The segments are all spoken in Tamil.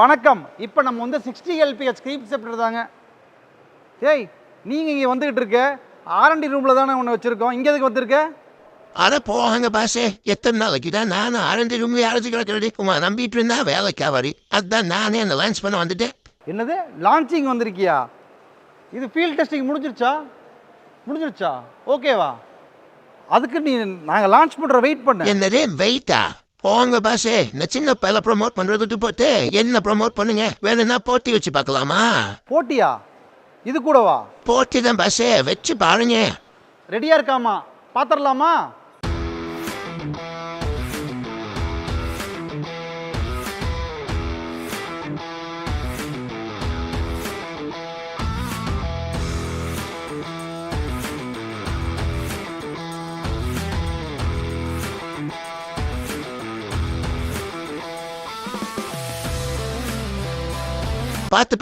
வணக்கம். இப்போ நம்ம வந்து 60 LPH ஸ்கிரீப் செப்பரேட்டர் தாங்க. ஏய், நீங்க இங்க வந்துகிட்டு இருக்க R&D ரூம்ல தானே உன்னை வச்சிருக்கோம். இங்க எதுக்கு வந்திருக்க? அட போவாங்க பாசே, எத்தனை நாளைக்கு தான் நானும் R&D ரூம்ல யாராச்சும் கிடக்கிறது நம்பிட்டு இருந்தா வேலைக்கு ஆவாரி. அதான் நானே அந்த லான்ச் பண்ண வந்துட்டேன். என்னது லான்ச்சிங் வந்திருக்கியா? இது ஃபீல்ட் டெஸ்டிங் முடிஞ்சிருச்சா? ஓகேவா? அதுக்கு நீ நாங்க லான்ச் பண்ற வெயிட் பண்ண. என்னது வெயிட்டா? போங்க பாசே, நான் சின்ன பையில ப்ரொமோட் பண்றதுக்கு போட்டு என்ன ப்ரொமோட் பண்ணுங்க. வேணும்னா போட்டி வச்சு பார்க்கலாமா? போட்டியா? இது கூடவா? போட்டி தான் பாசே, வச்சு பாருங்க. ரெடியா இருக்காமா? பாத்திரலாமா?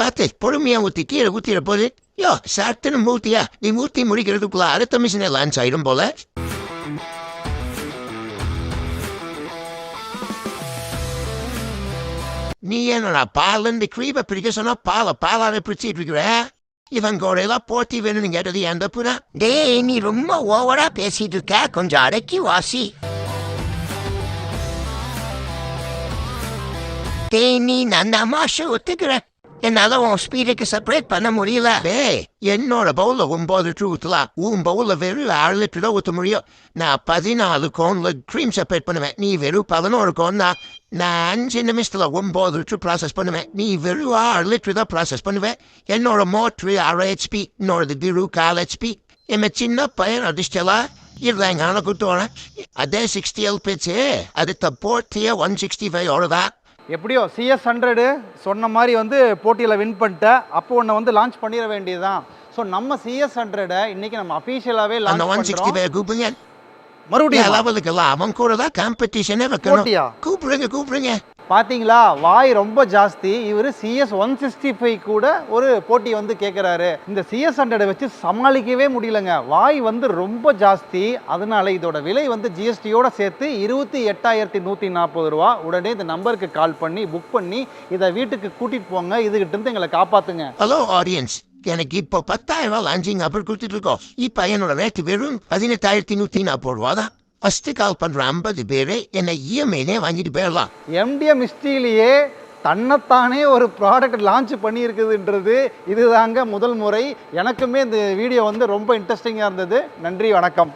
பார்த்து பொறுமையா ஊத்தி கீழே ஊத்திட போது. யோ சட்டுன்னு மூத்தியா, நீ மூத்தி முடிக்கிறதுக்குள்ள அடுத்த மிஷினை லான்ச் ஆயிடும் போல. நீ என்னடா பாலந்து கிரீப பிடிக்க சொன்னா பாலாவே பிடிச்சிட்டு இருக்கிற. இவன் கோடையெல்லாம் போட்டி வேணும்னு கேட்டது எந்த புறா? டேய், நீ ரொம்ப ஓவரா பேசிட்டு இருக்க, கொஞ்சம் அடக்கி வாசி. டேய், நீ நான் மாஷ ஒத்துக்கிற, என்னால உன் ஸ்பீடுக்கு செப்பரேட் பண்ண முடியல. என்னோட பவுல 9 லிட்டர் ஊற்றலாம், உன் பவுல வெறும் 6 லிட்டர் தான் ஊற்ற முடியும். நான் 14 கோன்ல க்ரீம் செப்பரேட் பண்ணுவேன், நீ வெறும் 11 கோன் தான். நான் 5 நிமிஷத்துல 9 லிட்டர் ப்ராசஸ் பண்ணுவேன், நீ வெறும் 6 லிட்டர் தான் ப்ராசஸ் பண்ணுவேன். என்னோட மோட்ரு 6 HP, என்னோடது வெறும் 4 HP. என் சின்ன பையன் அதிர்ஷ்டலாம் இல்லைங்க கூட்டுவானேன். அதே 60 LPH, அடுத்த போட்டியே 165 தான். எப்படியோ CS100 சொன்ன மாதிரி வந்து போட்டியில் வின் பண்ணிட்ட. அப்போ ஒன்று வந்து லான்ச் பண்ணிட வேண்டியதுதான். ஸோ நம்ம CS100 இன்னைக்கு நம்ம அஃபீஷியலாகவே லான்ச் பண்ணுறோம். மறுபடியும் லெவலுக்கெல்லாம் அவன் கூட தான் காம்படிஷனே வைக்கணும். கூப்பிடுங்க. பார்த்தீங்களா, வாய் ரொம்ப ஜாஸ்தி. இவர் CS165 கூட ஒரு போட்டி வந்து கேட்குறாரு. இந்த CS100 வச்சு சமாளிக்கவே முடியலங்க. வாய் வந்து ரொம்ப ஜாஸ்தி. அதனால இதோட விலை வந்து GSTயோட சேர்த்து 28,140 ரூபா. உடனே இந்த நம்பருக்கு கால் பண்ணி புக் பண்ணி இதை வீட்டுக்கு கூட்டிட்டு போங்க. இதுகிட்ட இருந்து எங்களை காப்பாத்துங்க. ஹலோ ஆடியன்ஸ், எனக்கு இப்போ 10,000 லான்ச்சிங் அப்படி கொடுத்துட்டு இருக்கோம். இப்போ என்னோட ரேட்டு வெறும் 18,140 ரூபா தான். ஃபர்ஸ்ட் கால் பண்ற 50 பேரு என்னை இஎம்ஐனே வாங்கிட்டு போயிடலாம். MDM ஹிஸ்டரியிலேயே தன்னைத்தானே ஒரு ப்ராடக்ட் லான்ச் பண்ணியிருக்குதுன்றது இதுதாங்க முதல் முறை. எனக்குமே இந்த வீடியோ வந்து ரொம்ப இன்ட்ரெஸ்டிங்காக இருந்தது. நன்றி, வணக்கம்.